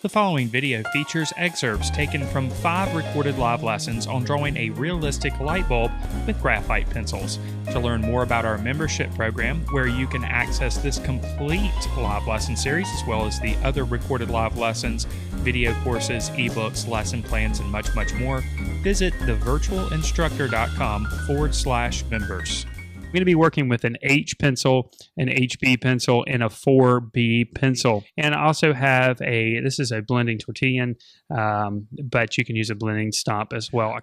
The following video features excerpts taken from 5 recorded live lessons on drawing a realistic light bulb with graphite pencils. To learn more about our membership program, where you can access this complete live lesson series as well as the other recorded live lessons, video courses, ebooks, lesson plans, and much, much more, visit thevirtualinstructor.com/members. I'm going to be working with an H pencil, an HB pencil, and a 4B pencil. And I also have this is a blending tortillon, but you can use a blending stomp as well.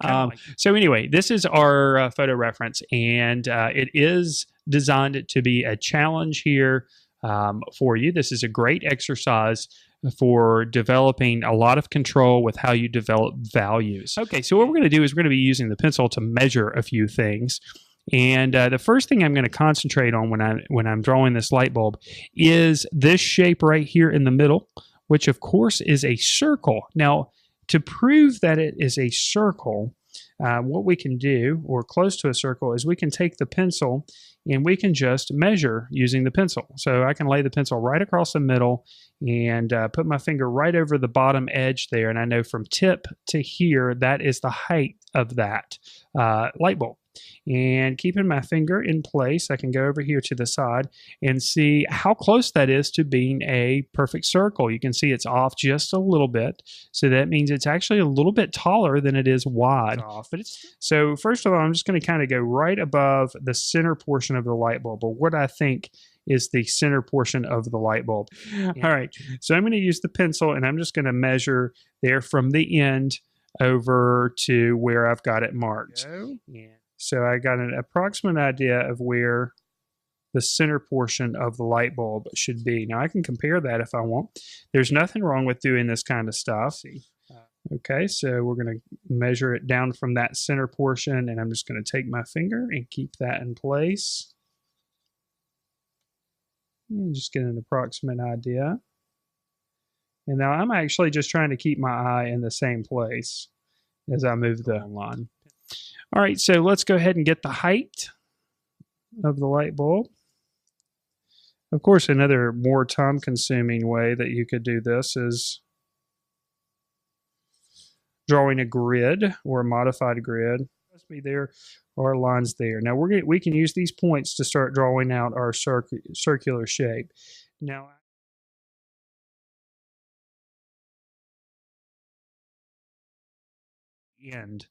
So anyway, this is our photo reference, and it is designed to be a challenge here for you. This is a great exercise for developing a lot of control with how you develop values. Okay, so what we're going to do is we're going to be using the pencil to measure a few things. And the first thing I'm going to concentrate on when I'm drawing this light bulb is this shape right here in the middle, which of course is a circle. Now, to prove that it is a circle, what we can do, or close to a circle, is we can take the pencil and we can just measure using the pencil. So I can lay the pencil right across the middle and put my finger right over the bottom edge there, and I know from tip to here that is the height of that light bulb. And keeping my finger in place, I can go over here to the side and see how close that is to being a perfect circle. You can see it's off just a little bit, so that means it's actually a little bit taller than it is wide. So first of all, I'm just going to kind of go right above the center portion of the light bulb, or what I think is the center portion of the light bulb. All right, so I'm going to use the pencil, and I'm just going to measure there from the end over to where I've got it marked. So I got an approximate idea of where the center portion of the light bulb should be. Now I can compare that if I want. There's nothing wrong with doing this kind of stuff. Okay, so we're going to measure it down from that center portion, and I'm just going to take my finger and keep that in place. And just get an approximate idea. And now I'm actually just trying to keep my eye in the same place as I move the line. All right, so let's go ahead and get the height of the light bulb. Of course, another more time-consuming way that you could do this is drawing a grid or a modified grid. There are lines there. Now we can use these points to start drawing out our circular shape. Now, end.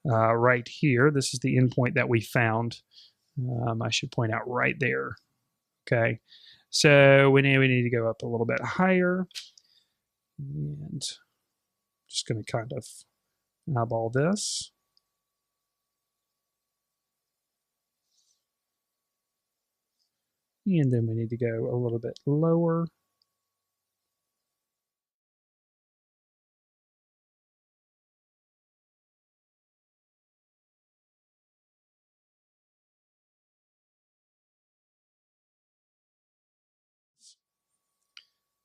Right here, this is the endpoint that we found. I should point out right there. Okay, so we need to go up a little bit higher, and just going to kind of eyeball this. And then we need to go a little bit lower.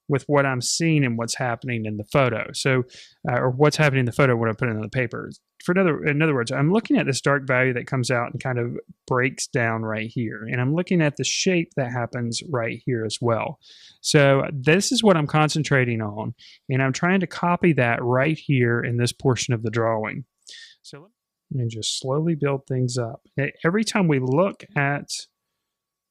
With what I'm seeing and what's happening in the photo. So, or what's happening in the photo when I put it on the paper. In other words, I'm looking at this dark value that comes out and kind of breaks down right here. And I'm looking at the shape that happens right here as well. So this is what I'm concentrating on. And I'm trying to copy that right here in this portion of the drawing. So let me just slowly build things up. Every time we look at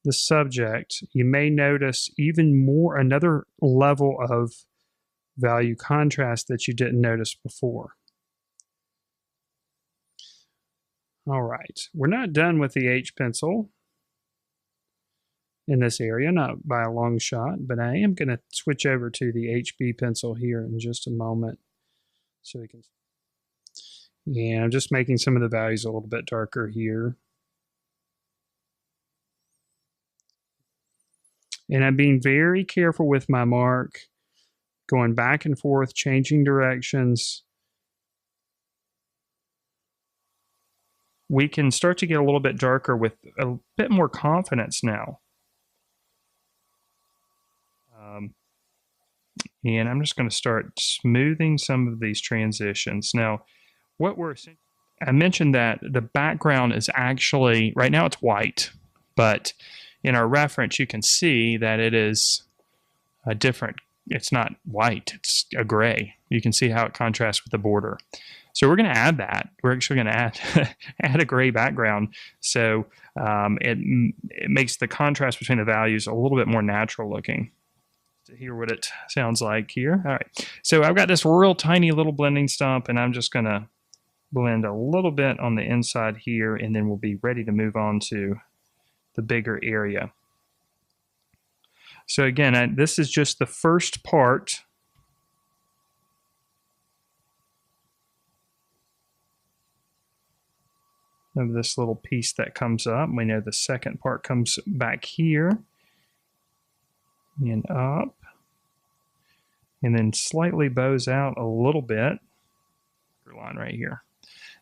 the subject, you may notice even more, another level of value contrast that you didn't notice before. All right, we're not done with the H pencil in this area, not by a long shot, but I am going to switch over to the HB pencil here in just a moment, so we can. Yeah, I'm just making some of the values a little bit darker here. And I'm being very careful with my mark, going back and forth, changing directions. We can start to get a little bit darker with a bit more confidence now. And I'm just going to start smoothing some of these transitions. Now, I mentioned that the background is actually, right now it's white, but in our reference, you can see that it is a different it's not white, it's a gray. You can see how it contrasts with the border. So we're going to add that. We're actually going to add add a gray background, so it makes the contrast between the values a little bit more natural looking. To hear what it sounds like here. All right, so I've got this real tiny little blending stump, and I'm just going to blend a little bit on the inside here, and then we'll be ready to move on to the bigger area. So again, this is just the first part of this little piece that comes up. We know the second part comes back here and up, and then slightly bows out a little bit. Line right here.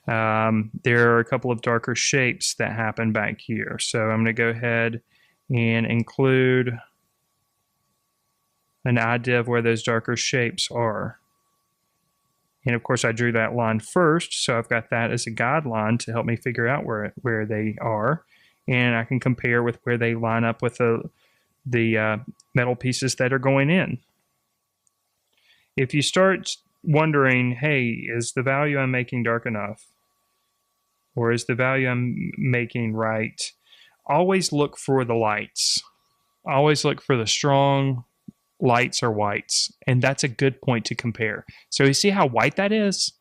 There are a couple of darker shapes that happen back here. So I'm going to go ahead and include an idea of where those darker shapes are. And of course I drew that line first, so I've got that as a guideline to help me figure out where they are. And I can compare with where they line up with the metal pieces that are going in. If you start wondering, hey, is the value I'm making dark enough? Or is the value I'm making right? Always look for the lights. Always look for the strong lights or whites. And that's a good point to compare. So you see how white that is?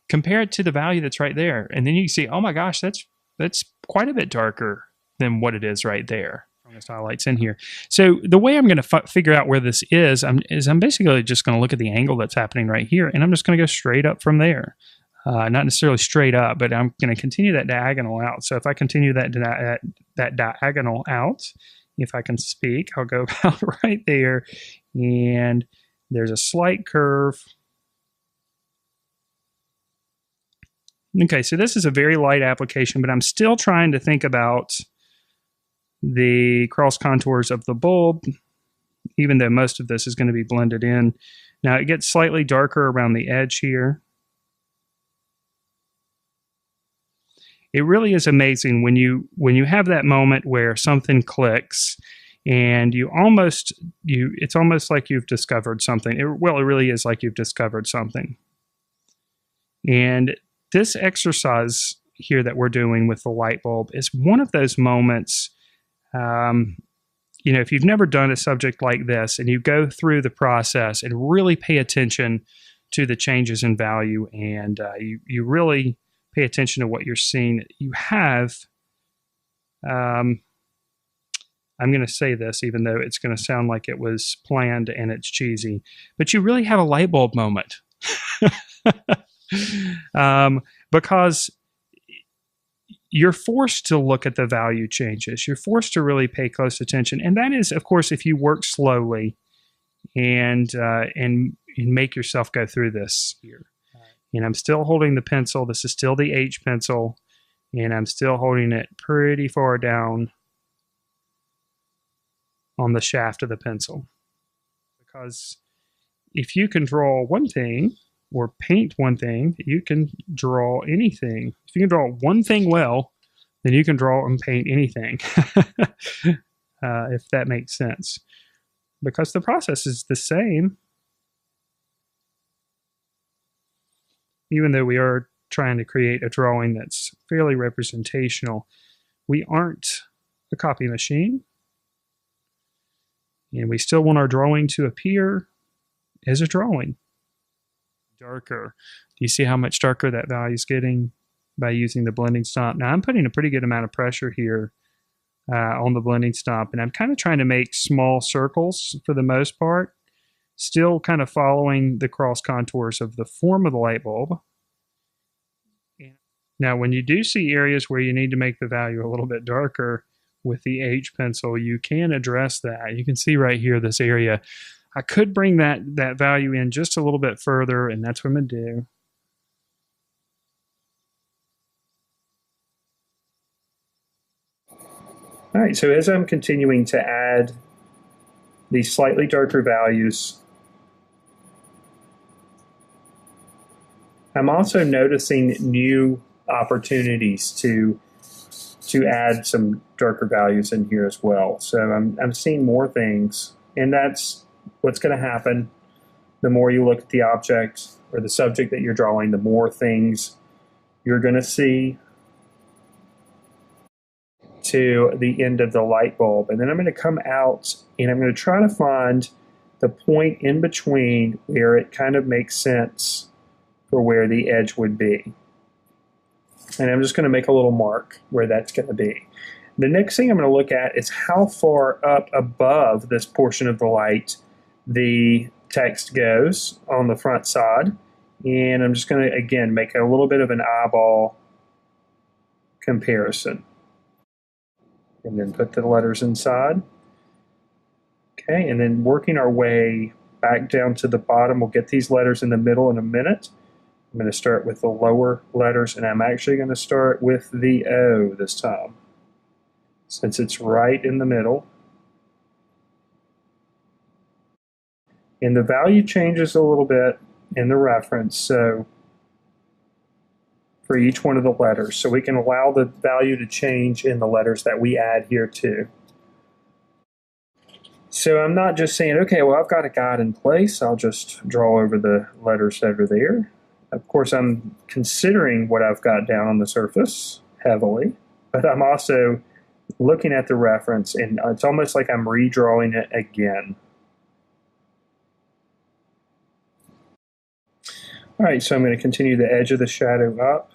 Compare it to the value that's right there. And then you see, oh my gosh, that's quite a bit darker than what it is right there. Highlights in here. So the way I'm going to figure out where this is I'm basically just going to look at the angle that's happening right here, and I'm just going to go straight up from there. Not necessarily straight up, but I'm going to continue that diagonal out. So if I continue that diagonal out, if I can speak, I'll go about right there, and there's a slight curve. Okay, so this is a very light application, but I'm still trying to think about the cross contours of the bulb, even though most of this is going to be blended in. Now it gets slightly darker around the edge here. It really is amazing when you have that moment where something clicks and it's almost like you've discovered something. It really is like you've discovered something. And this exercise here that we're doing with the light bulb is one of those moments. If you've never done a subject like this and you go through the process and really pay attention to the changes in value, and you really pay attention to what you're seeing, you have, I'm going to say this even though it's going to sound like it was planned and it's cheesy, but you really have a light bulb moment. Because you're forced to look at the value changes. You're forced to really pay close attention. And that is, of course, if you work slowly and make yourself go through this here. And I'm still holding the pencil. This is still the H pencil. And I'm still holding it pretty far down on the shaft of the pencil. Because if you can draw one thing or paint one thing, you can draw anything. If you can draw one thing well, then you can draw and paint anything, if that makes sense. Because the process is the same, even though we are trying to create a drawing that's fairly representational. We aren't a copy machine, and we still want our drawing to appear as a drawing. Darker. Do you see how much darker that value is getting by using the blending stump? Now I'm putting a pretty good amount of pressure here on the blending stump, and I'm kind of trying to make small circles for the most part, still kind of following the cross contours of the form of the light bulb. Now when you do see areas where you need to make the value a little bit darker with the H pencil, you can address that. You can see right here this area. I could bring that value in just a little bit further, and that's what I'm going to do. All right, so as I'm continuing to add these slightly darker values, I'm also noticing new opportunities to add some darker values in here as well. So I'm seeing more things, and that's what's going to happen the more you look at the object or the subject that you're drawing, the more things you're going to see to the end of the light bulb. And then I'm going to come out and I'm going to try to find the point in between where it kind of makes sense for where the edge would be. And I'm just going to make a little mark where that's going to be. The next thing I'm going to look at is how far up above this portion of the light the text goes on the front side. And I'm just going to, again, make a little bit of an eyeball comparison. And then put the letters inside. Okay, and then working our way back down to the bottom, we'll get these letters in the middle in a minute. I'm going to start with the lower letters, and I'm actually going to start with the O this time, since it's right in the middle. And the value changes a little bit in the reference, so for each one of the letters. So we can allow the value to change in the letters that we add here too. So I'm not just saying, okay, well, I've got a guide in place. I'll just draw over the letters that are there. Of course, I'm considering what I've got down on the surface heavily, but I'm also looking at the reference, and it's almost like I'm redrawing it again. All right, so I'm going to continue the edge of the shadow up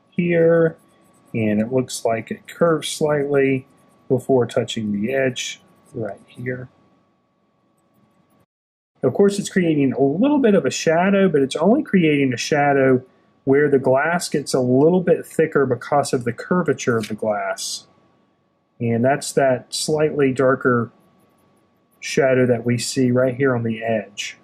here, and it looks like it curves slightly before touching the edge right here. Of course, it's creating a little bit of a shadow, but it's only creating a shadow where the glass gets a little bit thicker because of the curvature of the glass. And that's that slightly darker shadow that we see right here on the edge.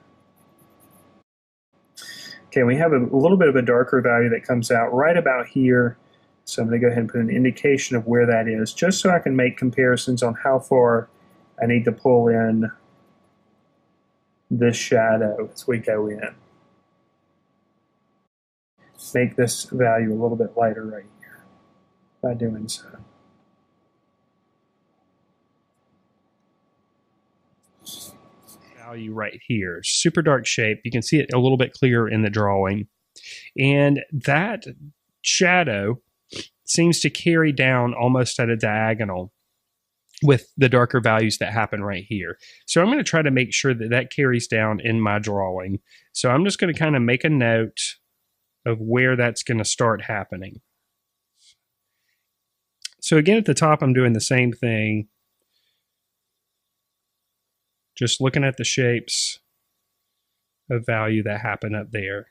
Okay, we have a little bit of a darker value that comes out right about here. So I'm going to go ahead and put an indication of where that is, just so I can make comparisons on how far I need to pull in this shadow as we go in. Make this value a little bit lighter right here by doing so. Value right here, super dark shape. You can see it a little bit clearer in the drawing. And that shadow seems to carry down almost at a diagonal with the darker values that happen right here. So I'm going to try to make sure that that carries down in my drawing. So I'm just going to kind of make a note of where that's going to start happening. So again, at the top, I'm doing the same thing. Just looking at the shapes of value that happen up there.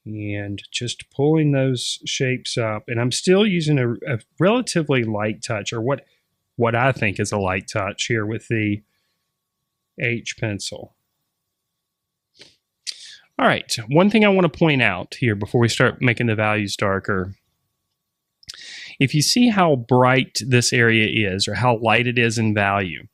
And just pulling those shapes up. And I'm still using a relatively light touch, or what I think is a light touch here with the H pencil. All right, one thing I want to point out here before we start making the values darker. If you see how bright this area is, or how light it is in value,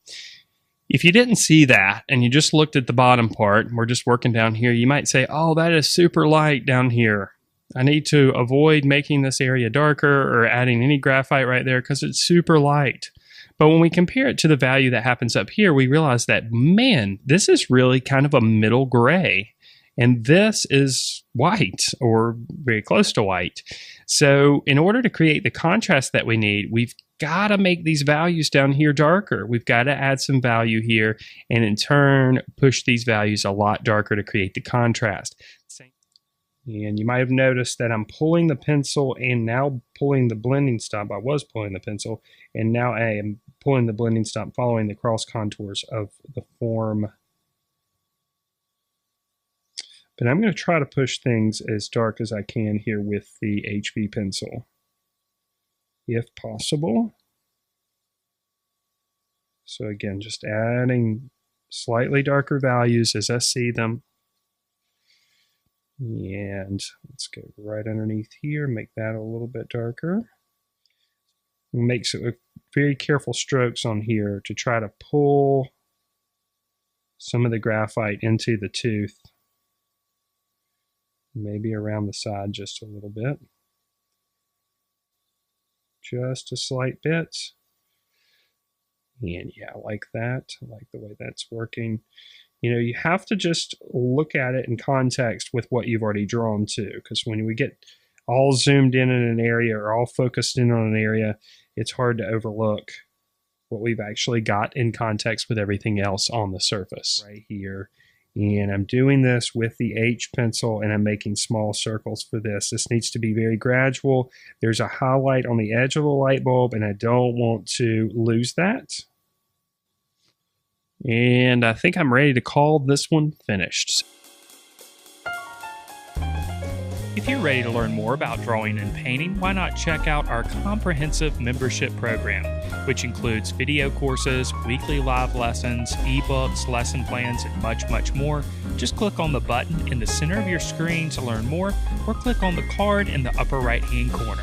if you didn't see that and you just looked at the bottom part, and we're just working down here, you might say, oh, that is super light down here. I need to avoid making this area darker or adding any graphite right there because it's super light. But when we compare it to the value that happens up here, we realize that, man, this is really kind of a middle gray. And this is white, or very close to white. So in order to create the contrast that we need, we've got to make these values down here darker. We've got to add some value here, and in turn, push these values a lot darker to create the contrast. And you might have noticed that I'm pulling the pencil and now pulling the blending stump. I was pulling the pencil, and now I am pulling the blending stump, following the cross contours of the form. But I'm going to try to push things as dark as I can here with the HB pencil, if possible. So again, just adding slightly darker values as I see them. And let's go right underneath here, make that a little bit darker. Make some very careful strokes on here to try to pull some of the graphite into the tooth. Maybe around the side just a little bit. Just a slight bit. And yeah, I like that. I like the way that's working. You know, you have to just look at it in context with what you've already drawn to, because when we get all zoomed in an area or all focused in on an area, it's hard to overlook what we've actually got in context with everything else on the surface. Right here. And I'm doing this with the H pencil, and I'm making small circles for this. This needs to be very gradual. There's a highlight on the edge of the light bulb, and I don't want to lose that. And I think I'm ready to call this one finished. If you're ready to learn more about drawing and painting, why not check out our comprehensive membership program, which includes video courses, weekly live lessons, ebooks, lesson plans, and much, much more. Just click on the button in the center of your screen to learn more, or click on the card in the upper right-hand corner.